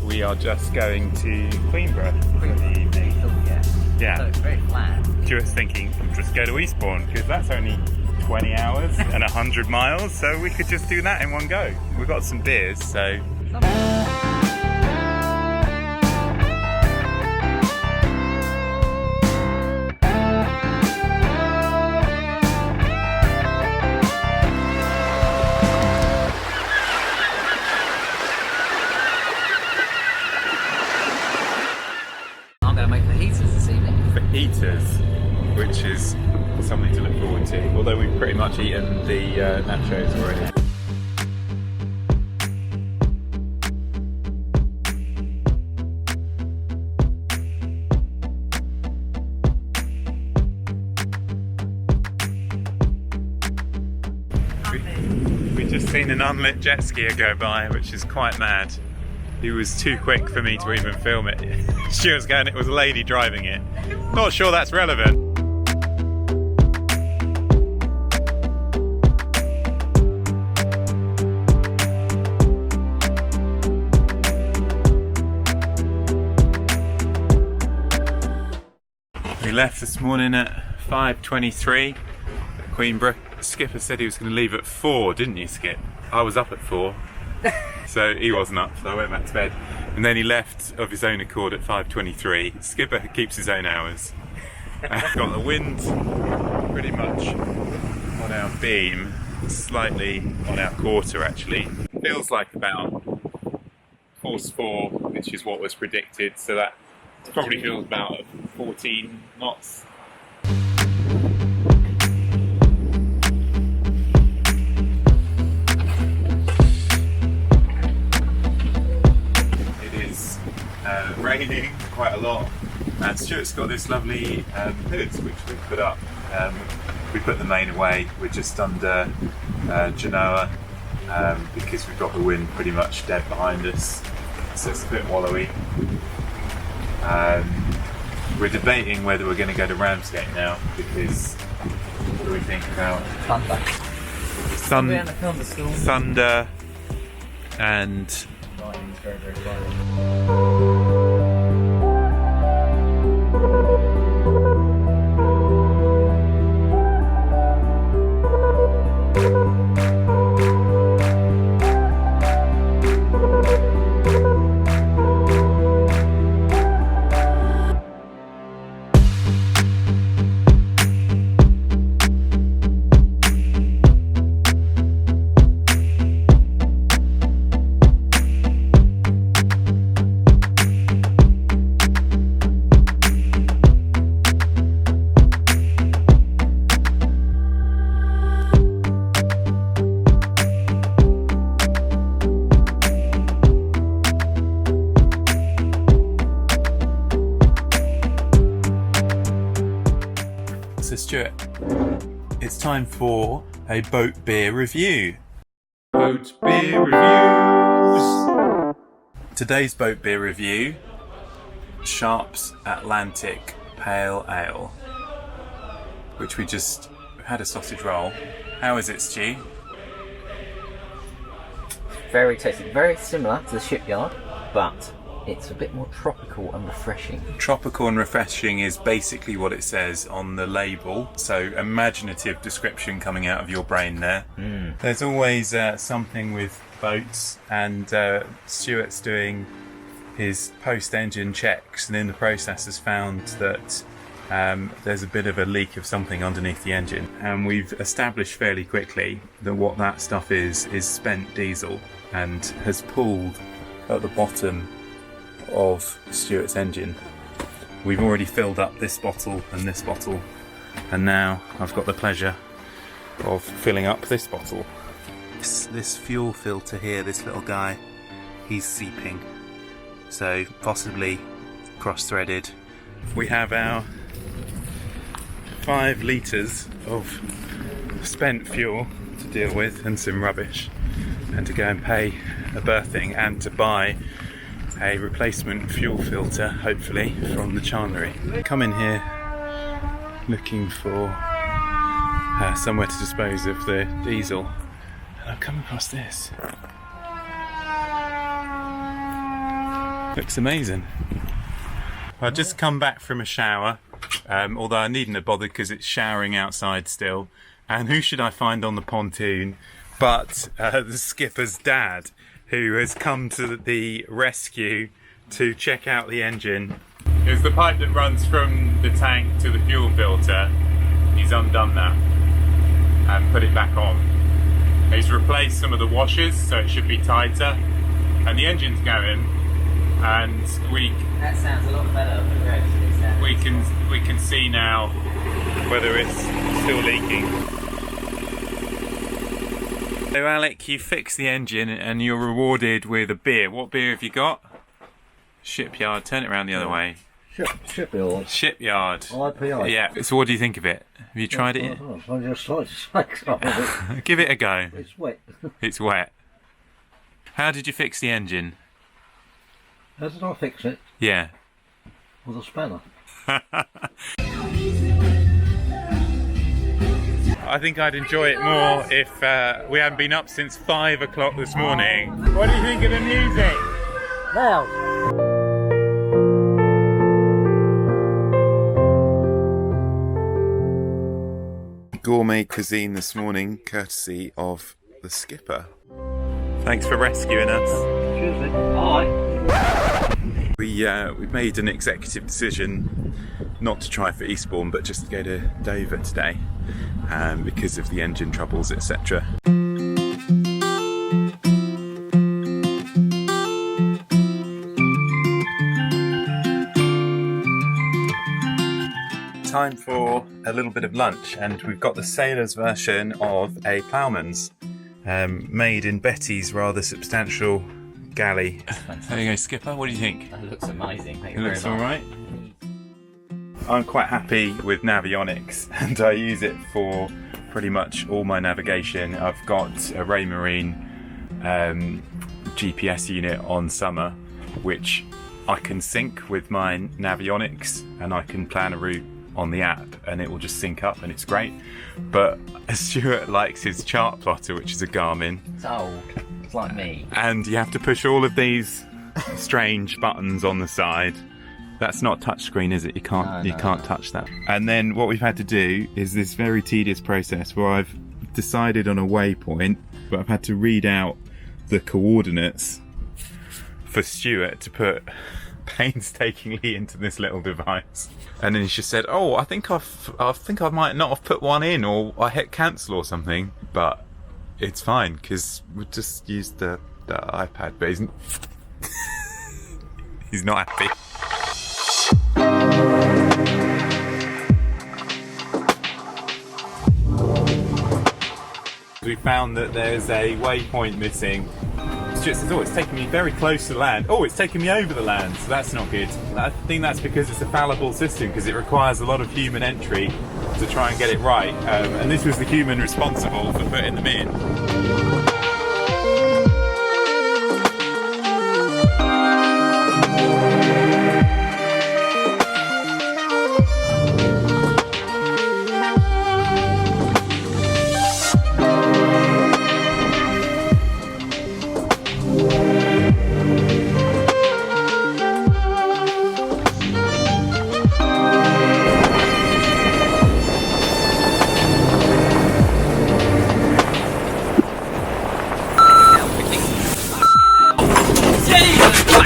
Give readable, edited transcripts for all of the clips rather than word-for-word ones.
we are just going to Queenborough for the evening. Yeah. So it's very flat. Stuart's thinking, just go to Eastbourne, because that's only 20 hours and 100 miles, so we could just do that in one go. We've got some beers, so... I'm going to make fajitas this evening. Fajitas, which is something to look forward to, although we've pretty much eaten the nachos already. We've just seen an unlit jet skier go by, which is quite mad. He was too quick for me to even film it. Stuart's going, it was a lady driving it. Not sure that's relevant. We left this morning at 5:23 at Queenborough. Skipper said he was going to leave at 4, didn't you, Skip? I was up at 4, so he wasn't up, so I went back to bed. And then he left of his own accord at 5:23. Skipper keeps his own hours. Got the wind pretty much on our beam, slightly on our quarter actually. Feels like about force 4, which is what was predicted, so that probably feels about 14 knots. It is raining quite a lot, and Stuart's got this lovely hood which we put up. We put the main away, we're just under Genoa because we've got the wind pretty much dead behind us, so it's a bit wallowy. We're debating whether we're going to go to Ramsgate now, because what do we think about thunder and Very, very quiet. So Stuart, it's time for a boat beer review. Boat beer reviews! Today's boat beer review, Sharp's Atlantic Pale Ale, which we just had a sausage roll. How is it, Stu? Very tasty. Very similar to the Shipyard, but it's a bit more tropical and refreshing. Tropical and refreshing is basically what it says on the label, so imaginative description coming out of your brain there. There's always something with boats, and Stuart's doing his post-engine checks, and in the process has found that there's a bit of a leak of something underneath the engine, and we've established fairly quickly that what that stuff is spent diesel, and has pooled at the bottom of Stuart's engine. We've already filled up this bottle, and now I've got the pleasure of filling up this bottle. This fuel filter here, this little guy, he's seeping, so possibly cross-threaded. We have our 5 litres of spent fuel to deal with, and some rubbish, and to go and pay a berthing, and to buy a replacement fuel filter, hopefully, from the chandlery. Come in here looking for somewhere to dispose of the diesel, and I've come across this. Looks amazing. I've just come back from a shower, although I needn't have bothered because it's showering outside still. And who should I find on the pontoon but the skipper's dad, who has come to the rescue to check out the engine. It's the pipe that runs from the tank to the fuel filter. He's undone that and put it back on. He's replaced some of the washers so it should be tighter, and the engine's going, and that sounds a lot better than the rest. we can see now whether it's still leaking. So Alec, you fixed the engine and you're rewarded with a beer. What beer have you got? Shipyard. Turn it around the other way. Shipyard. Shipyard. IPA. Yeah. So what do you think of it? Have you tried it? I just like to say something. Give it a go. It's wet. It's wet. How did you fix the engine? How did I fix it? Yeah. With a spanner. I think I'd enjoy it more if we hadn't been up since 5 o'clock this morning. What do you think of the music? Now. Gourmet cuisine this morning, courtesy of the skipper. Thanks for rescuing us. Excuse me. Hi. We've made an executive decision not to try for Eastbourne, but just to go to Dover today, because of the engine troubles, etc. Time for a little bit of lunch, and we've got the sailor's version of a ploughman's, made in Betty's rather substantial galley. There you go, skipper. What do you think? That looks amazing. Thank you It looks very much. alright. I'm quite happy with Navionics, and I use it for pretty much all my navigation. I've got a Raymarine GPS unit on summer, which I can sync with my Navionics, and I can plan a route on the app and it will just sync up and it's great. But Stuart likes his chart plotter, which is a Garmin. It's old. It's like me. And you have to push all of these strange buttons on the side. That's not touchscreen, is it? You can't touch that. And then what we've had to do is this very tedious process where I've decided on a waypoint, but I've had to read out the coordinates for Stuart to put painstakingly into this little device. And then he just said, "Oh, I think I might not have put one in, or I hit cancel or something." But it's fine because we just used the iPad. But he's not happy. We found that there's a waypoint missing. Stuart says, "Oh, it's taking me very close to land. Oh, it's taking me over the land, so that's not good." I think that's because it's a fallible system, because it requires a lot of human entry to try and get it right. And this was the human responsible for putting them in.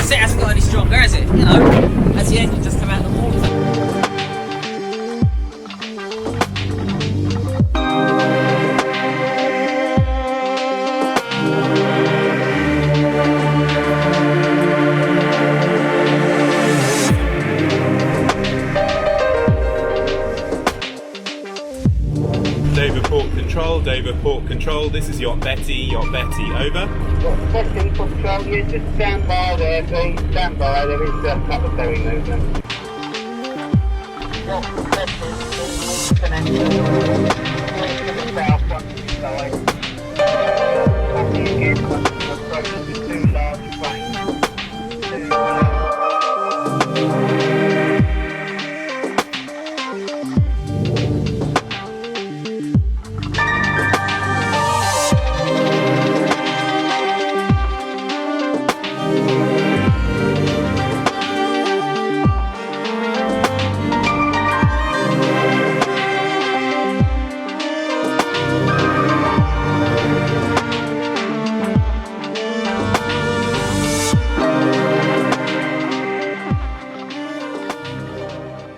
It hasn't got any stronger, has it? You know, as the engine just come out of the water. Dover Port Control, this is Yacht Betty, over. Second control, you just stand by there, please. Stand by, there is a couple of ferry movement. Connection. To the south, one to the side. Copy again, approach the two large planes.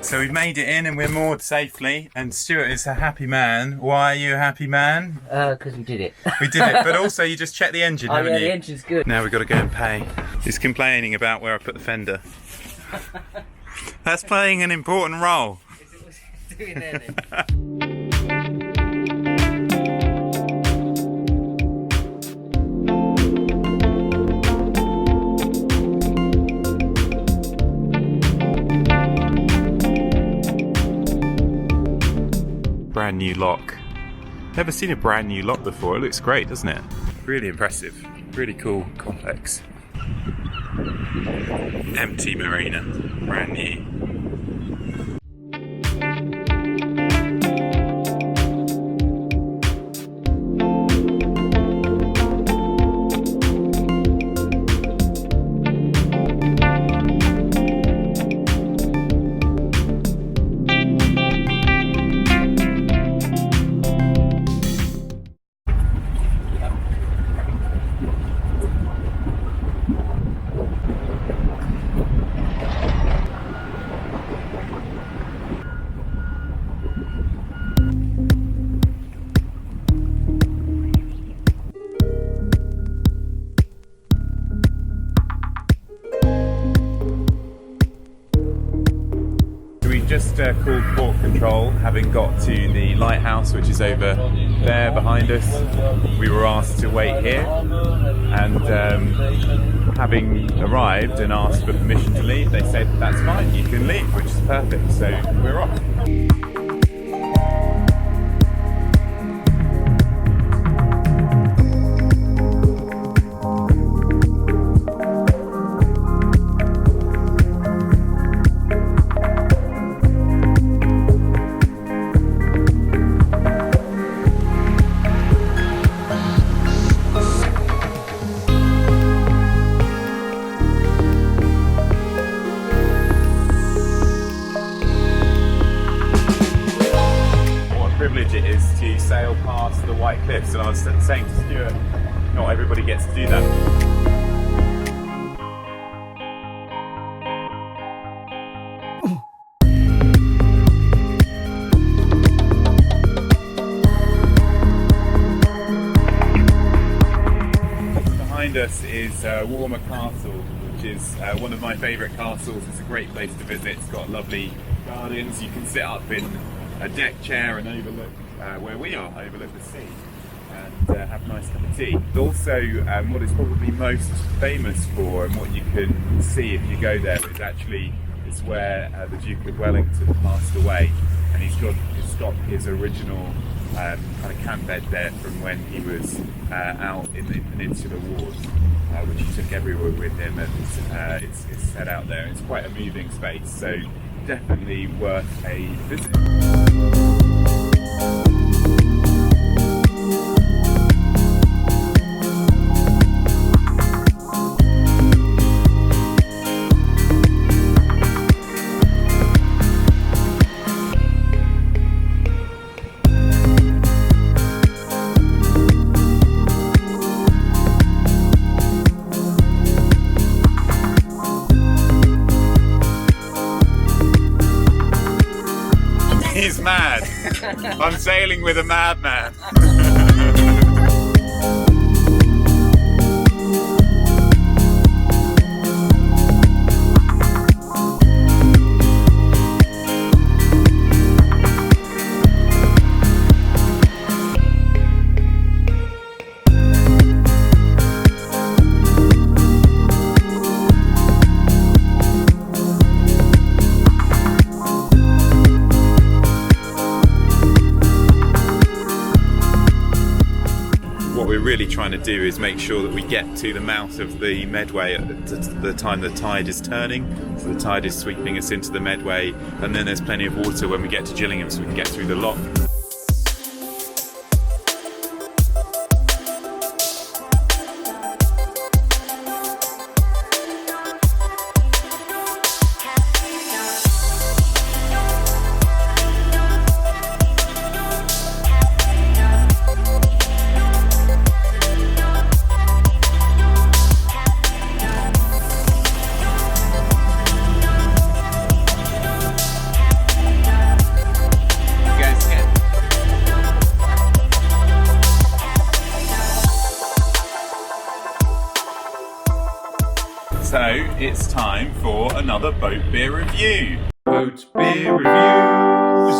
So we've made it in and we're moored safely, and Stuart is a happy man. Why are you a happy man? Because we did it. We did it, but also you just checked the engine, haven't yeah, you? the engine's good. Now we've got to go and pay. He's complaining about where I put the fender. That's playing an important role. What's it doing there then? Brand new lock. Never seen a brand new lock before. It looks great, doesn't it? Really impressive. Really cool, complex. Empty Marina. Brand new. Just called port control, having got to the lighthouse, which is over there behind us. We were asked to wait here, and having arrived and asked for permission to leave, they said that's fine, you can leave, which is perfect. So we're off. It is to sail past the White Cliffs, and I was saying to Stuart, not everybody gets to do that. Behind us is Warmer Castle, which is one of my favourite castles. It's a great place to visit. It's got lovely gardens. You can sit up in a deck chair and overlook where we are, overlook the sea, and have a nice cup of tea. But also, what it's probably most famous for, and what you can see if you go there, is actually it's where the Duke of Wellington passed away, and he's got his original kind of camp bed there from when he was out in the Peninsular Wars, which he took everywhere with him, and it's set out there. It's quite a moving space, so definitely worth a visit. He's mad. I'm sailing with a madman. Really trying to do is make sure that we get to the mouth of the Medway at the time the tide is turning, so the tide is sweeping us into the Medway, and then there's plenty of water when we get to Gillingham, so we can get through the lock. it's time for another boat beer review. Boat beer reviews.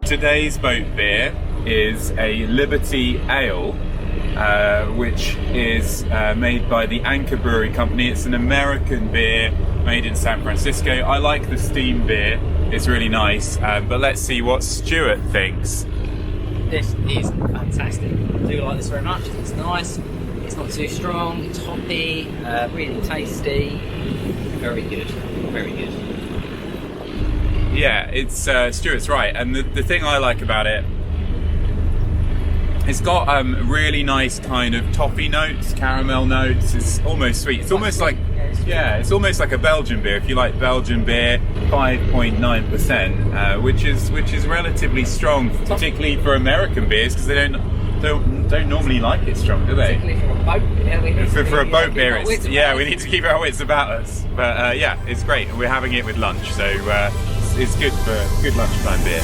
Today's boat beer is a Liberty Ale, which is made by the Anchor Brewery Company. It's an American beer made in San Francisco. I like the steam beer, it's really nice, but let's see what Stuart thinks. This is fantastic. I do like this very much. It's nice. It's not too strong. It's hoppy. Really tasty. Very good. Very good. Yeah, it's Stuart's right, and the thing I like about it, it's got really nice kind of toffee notes, caramel notes. It's almost sweet. It's almost like, yeah, it's almost like a Belgian beer. If you like Belgian beer, 5.9%, which is relatively strong, particularly for American beers, because they don't normally like it strong, do they? Particularly for a boat beer. For a boat beer, we need to keep our wits about us. But yeah, it's great. We're having it with lunch, so it's good for good lunchtime beer.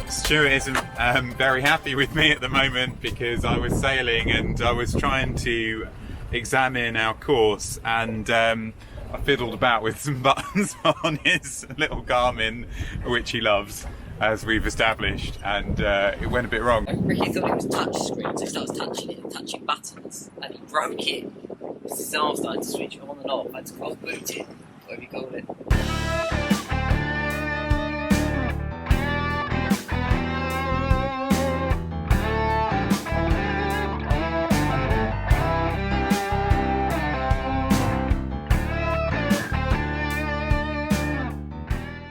Stuart isn't very happy with me at the moment because I was sailing and I was trying to examine our course, and I fiddled about with some buttons on his little Garmin, which he loves, as we've established, and it went a bit wrong. Ricky thought it was touch screen, so he starts touching it and touching buttons, and he broke it. His arm started to switch on and off. I had to cross boot it, whatever you call it.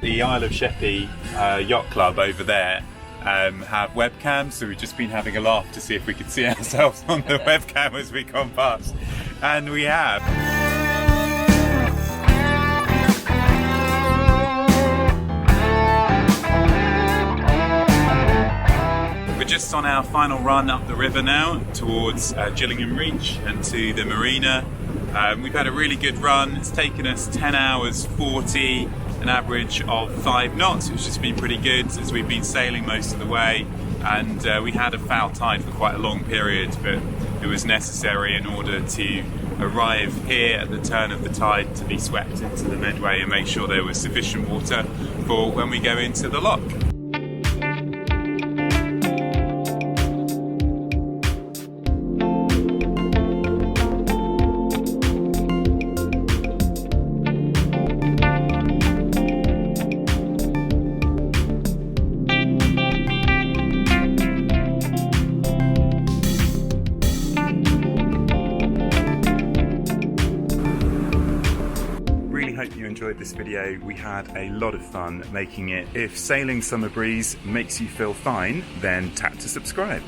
The Isle of Sheppey Yacht Club over there have webcams, so we've just been having a laugh to see if we could see ourselves on the webcam as we come past, and we have. We're just on our final run up the river now towards Gillingham Reach and to the Marina. We've had a really good run. It's taken us 10 hours 40, an average of 5 knots, which has been pretty good as we've been sailing most of the way, and we had a foul tide for quite a long period, but it was necessary in order to arrive here at the turn of the tide to be swept into the Medway and make sure there was sufficient water for when we go into the lock. Hope you enjoyed this video. We had a lot of fun making it. If Sailing Summer Breeze makes you feel fine, then tap to subscribe.